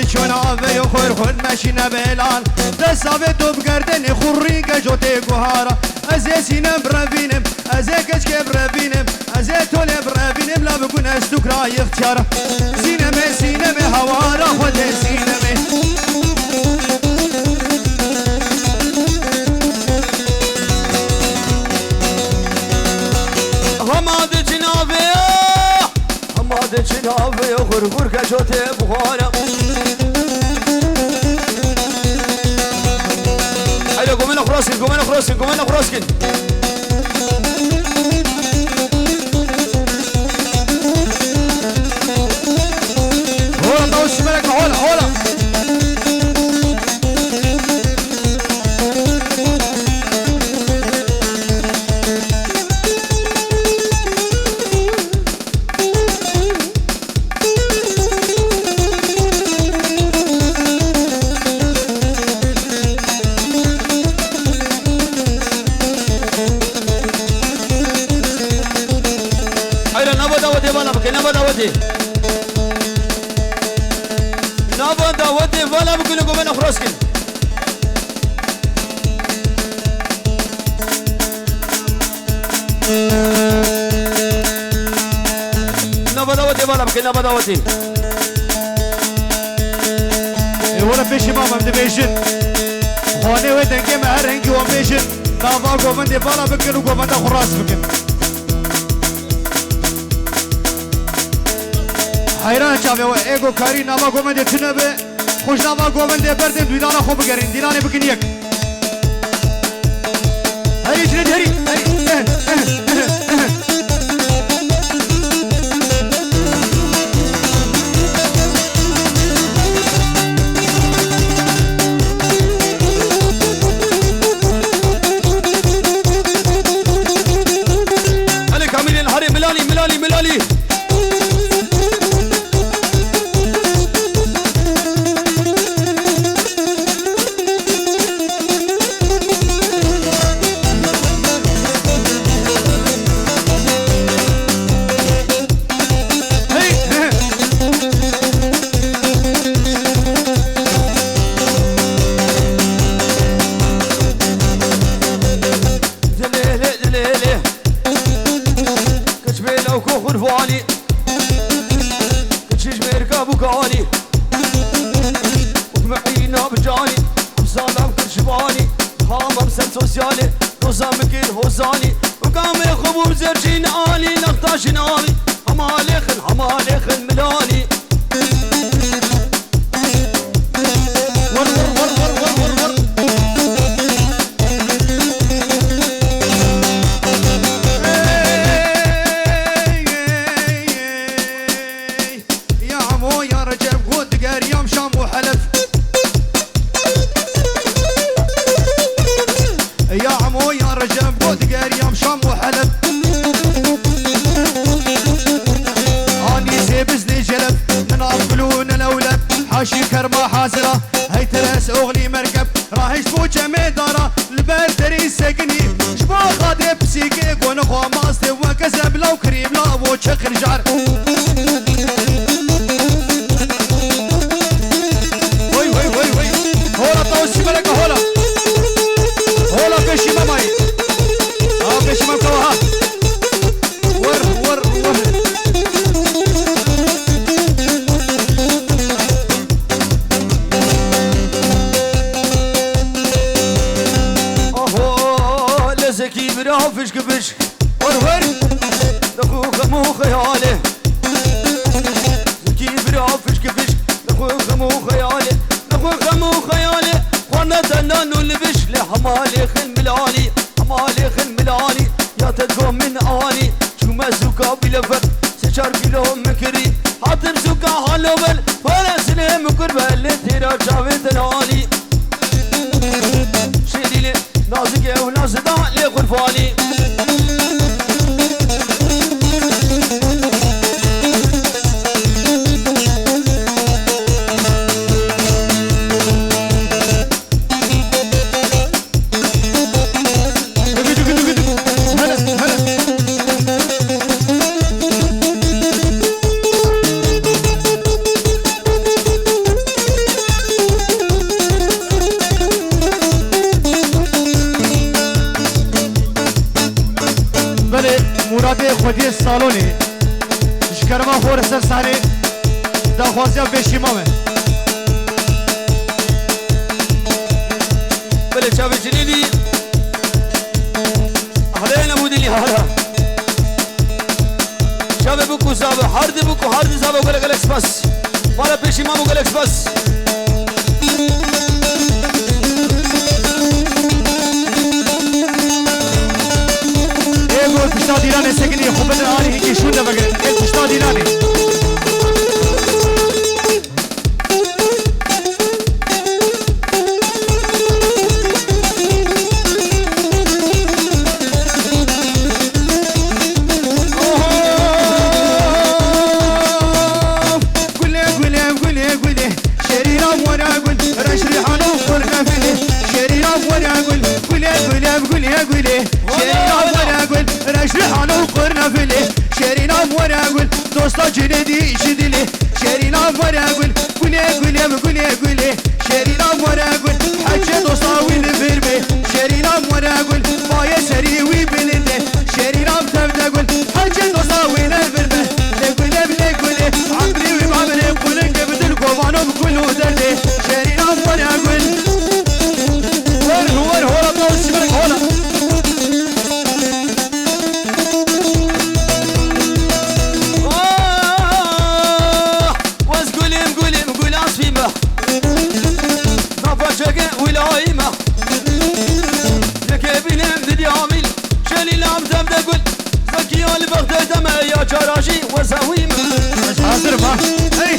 چون آوه خور خود مشین بلال دست آوه تو بگردن خوری گجو تی گوهارا از سینم بربینم از کچ که بربینم از طول بربینم لا بکن استکرای اختیارا سینم هوارا خود سینم هماده جنابه غرغر کجوته بخارم هيا قومنا خراسكن قومنا خراسكن قومنا خراسكن هولا طوش ملك هولا هولا نابا داوتي ولا بقول لكم انا خراسكن نابا داوتي ولا بقول نابا داوتي ولا بيشي ماما بدبيشن خانه ودنگه مهرنگی و بيشن نابا گومنده بالا بکن و گومنده خراس بکن حیران چاوه و ایگو کاری نوا گومنده تنه به خوش نوا گومنده بردن دویدانا خوب بگرین دیلانه بکن یک هری جنید هری هلی کامیلین هری ملالی ملالی ملالی غرفاني كتشيش مركب وكاني ومعينا بجاني بسلام كرشباني هامم سن سوسيالي روزا مكير هوزاني وقامي خبوب زرجين آلي نقطاشين آلي همالي خن ملاني ور ور ور ور ور ور ور حاشي كرما حازرة هاي ترس أغلي مركب راهش بوجة مدارة البردري سقني شبا خادي بسيكي قون خوا ماستي وكزب لو كريم لا وشق الجعر وي وي وي وي هولا طوسي ملك هولا بشي ماماي بشي مامكوها ور ور ور زكي برافش كبش ورور دخوخ مو خيالي زكي برافش كبش دخوخ مو خيالي دخوخ مو خيالي خوانا دنان ولبش لحمالي خن ملالي حمالي خن ملالي يا تدقو من آني شو ما زوكا بلفر سشار بلو مكري حاضر زوكا حالو بل فانا سنة مكربة اللي تيرا جاوي دلالي شيري نازك ونازدا لغرفاني مراد خودی سالونی شکرما خور سر سالی دا خوازی بشی مامه بله چاوی جنیدی احلین مودلی حالا چاوی بکو زابه هرد بکو هرد زابه گلک گلک بس مالا پیشی مامو گلک بس پشتا دیرانه سکنی خوب بدن آنی که شونده بگه پشتا دیرانه دوستا جندي شدلي شيرينا ورا قول قولي شيرينا ورا قول حكي دوستا وين فربي شيرينا ورا قول باي سري وي بلده شيرينا تبدا قول حكي دوستا وين فربي قولي عمري وعمري قول قبل القوانو بكل ودلي شيرينا ورا قول هو دوس بالك هولا ولايمة لك بينام ذي عامل شالي لعم تبدا قول زكي على بغداد ما يا جراجي وزاويمة مش حاضر ما هي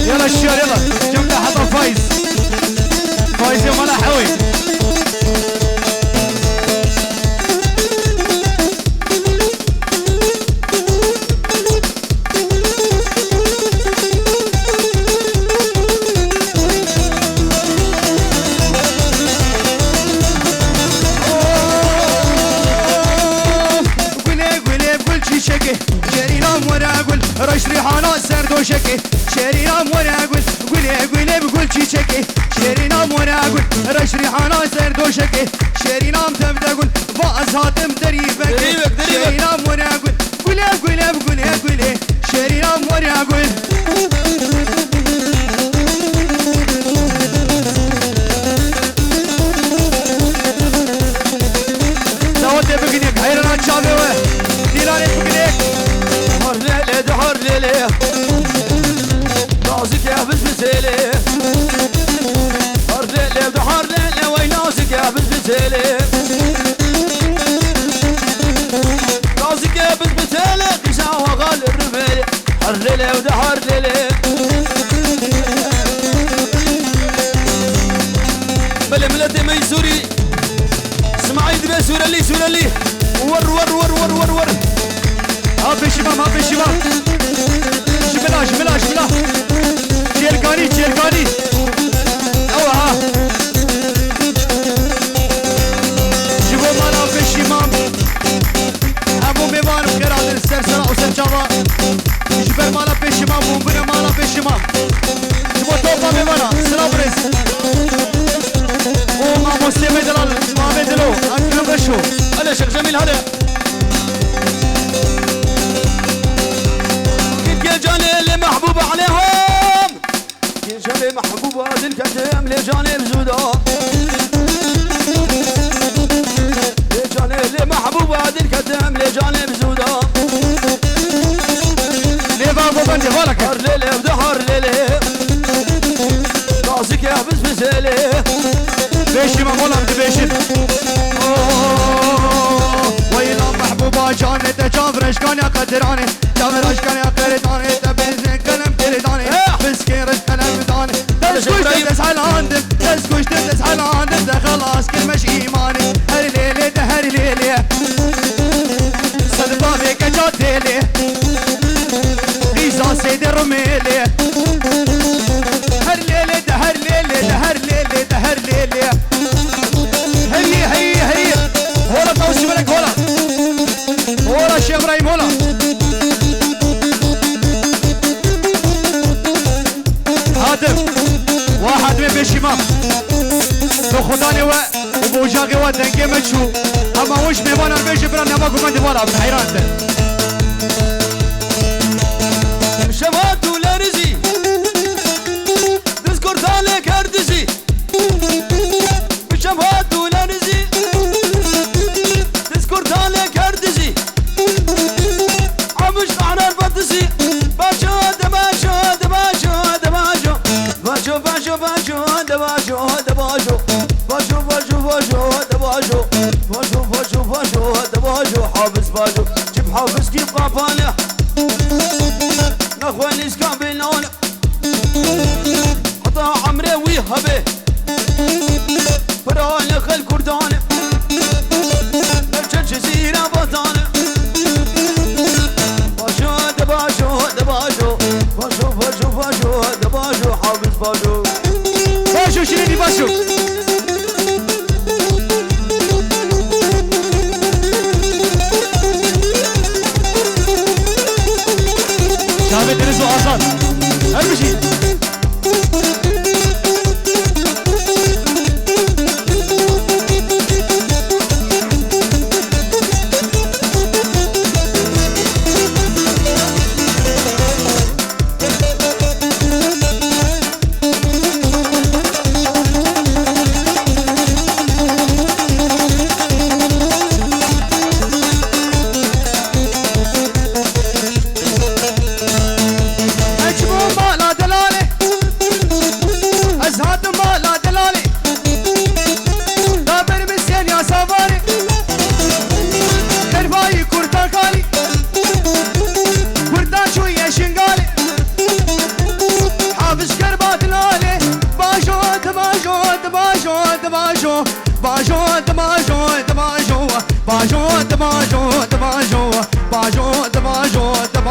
يلا الشير يلا جملة حطها فايز يا ملا حوي شكي شيرينا مورا قول بقول شي شكي شيرينا مورا قول رش ريحانا سردو شكي شيرينا متبدا قول باز هاتم دريبك شيرينا مورا قول شيرينا مورا قول داوت بقنيك حيرنا تشابه ديلاني بقنيك حر ليلة دحر ليلة نازك يا بزبزيلي حر ليلة دحر ليلة وي نازك يا بزبزيلي نازك يا بزبزيلي قشا وغال الرميلي حر ليلة ودحر ليلة بلا ملتي ميسوري اسمعي دبي سورة لي ور هابي شباب شملا جيركاني اوه ها جيبو مالا في الشمام ابو ميوان بقراد السرسرة وسنجابا جبر مالا في الشمام ومبنى مالا في الشمام جيبو توفا ميوانا سلابريس وما مسلمي دلال ما بدلو اكرم بشو هلا شيخ جميل هلا جاني اللي محبوب عليهم يا جاني محبوب هذه الكتم لجاني بزودة يا جاني اللي محبوب هذه الكتم لجاني بزودة ليه بابا بندي بالك هر ليلة ودهر ليلة راسك يا بزبزيلي بيشي ما مولا بدي بيشي ويلا محبوبة جاني تجافر اشكان يا قدراني جافر اشكان يا قدراني تبنزين كلم ترداني بسكير كلم داني تسكوش تسعى عندك تسكوش تسعى عندك ده خلاص كل مش ايماني هر ليلة صدفة بيك جاتيلي غيزا سيد الرميلي هر ليلة هي هولا توشي بالك هولا شيخ ابراهيم هولا خرداني وبوجاقي ودنقي متشو اما وش ميوانا البيجي برا نماكو من دفالا بحيران شبات ولا رزي تذكر ذلك هردزي شبات ولا رزي تذكر ذلك هردزي عمش نحن البطزي باشو دباشو دباشو دباشو باشو باشو باشو دباشو دباشو باشو باشو باشو دباشو باشو باشو باشو دباشو حافظ باشو جيب حافظ كيف قافاله نخواني سكابلون حطها عمري ويهبه فرال خل كردان نرجع جزيرة بطانة باشو دباشو دباشو باشو باشو باشو دباشو حافظ باشو باشو شنيدي باشو شعبي تنسو آزاد هرمشي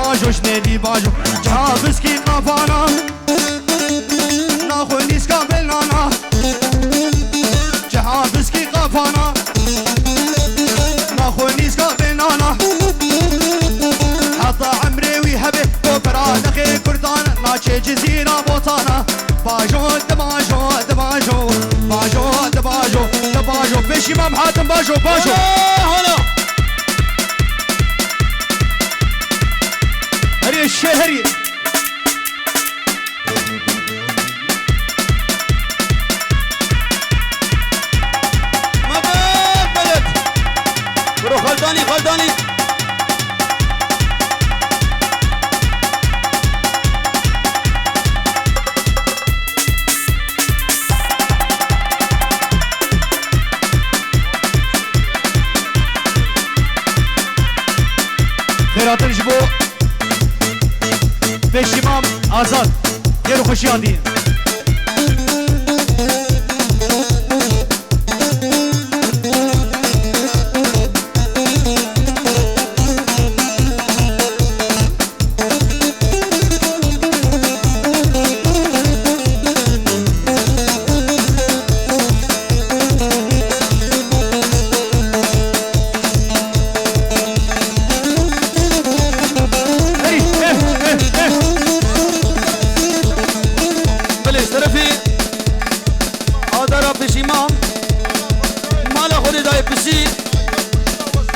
باجو شنيدي باجو جابس كي قفانا ناخو نيسكا بلنا جابس كي قفانا ناخو نيسكا بلنا حتى عمري ويهبه وبرا دخي كردان ناچه جزيرة بوطانا باجو دباجو دباجو باجو دباجو دباجو بشي مام حاتم باجو باجو هلا الشهري ما بلد برو خلطاني خلطاني خيرات الجبو بشیمام آزاد یه رو خوشی آدی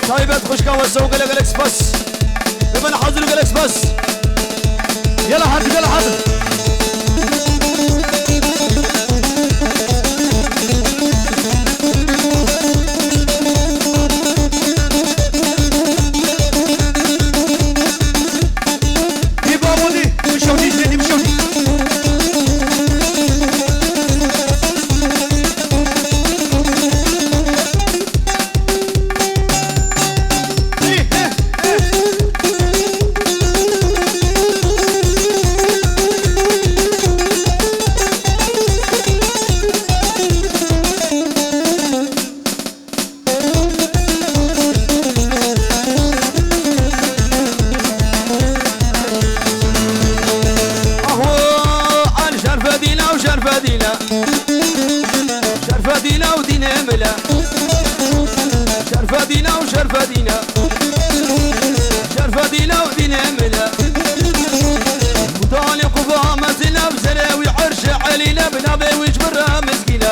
طيبت خشكا والسوق لك بس بمن حاضر لك بس يلا حاضر يلا حاضر دي بابو دي مشوني دي مشوني شرفة ودينا ملا شرفة دينا وشرفة دينا شرفة دينا ودينا ملا وطالق وفامتنا بزراوي عرش علينا بنابي وجبرها مسكينة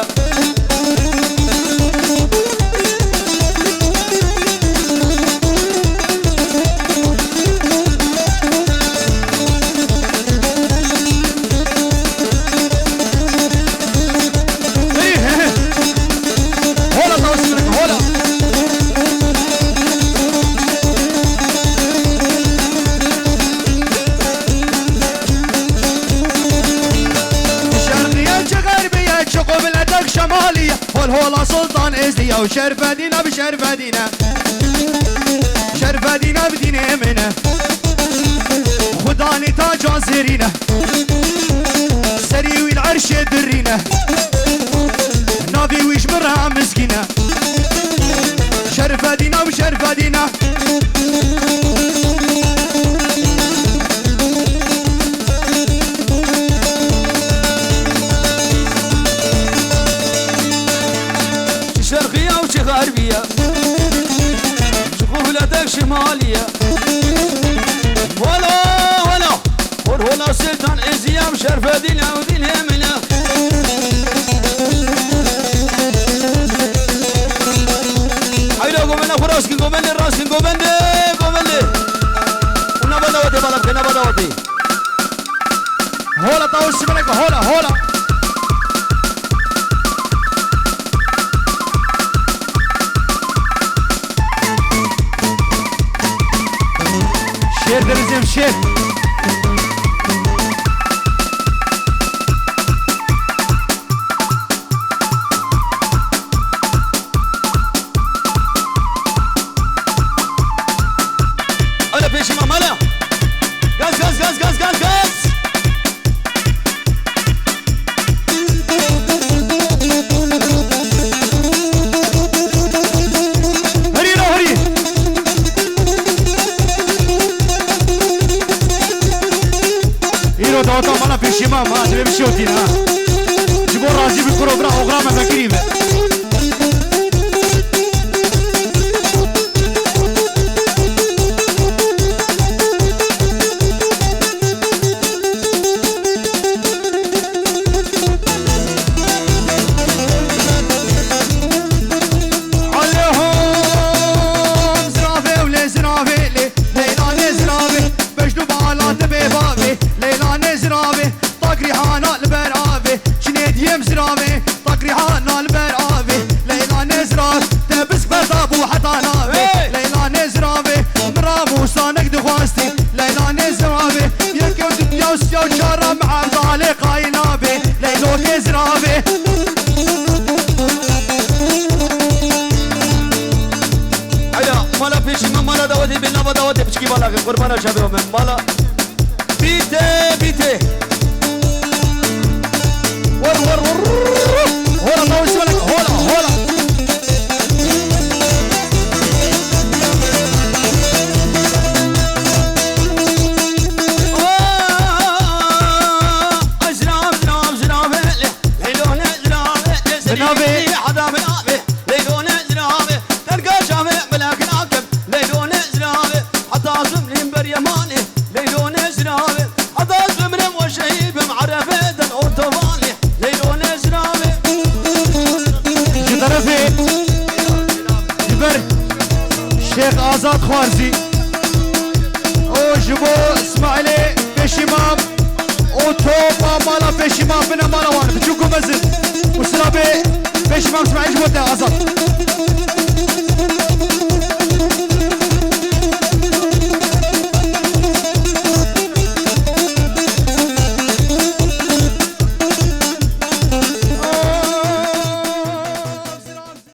سلطان ازليا وشرف دينا بشرف دينا شرف دينا بدينا منه خداني تاج زرينه سري والعرش درينه نافي ويش مرها مسكينه شرف دينا وشرف دينا شرقية وشي غربية شغولتك شمالية ولا ولا سلطان ازيا وشرفة دينا ودينا منه حيلا قومنا فراسكي قومنا راسكي قومنا ونبدا ودي بالك نبدا ودي هولا طاوش سملك هولا شير درزم شير انا بيشي ماما غاز دوتا مالا پیشیمان ما دبی بشوتین ها جبور راضی بکروبرا اوغرام مکریبه قربانا شباب من مالا بيته ور هولا طاوش سملك هولا شيخ آزاد خوارزي او جبو اسماعيلي بشمام او توبا مالا بشمام بنا مالا وان بتشوكو مزل وسلابي بشمام اسماعيل جبو آزاد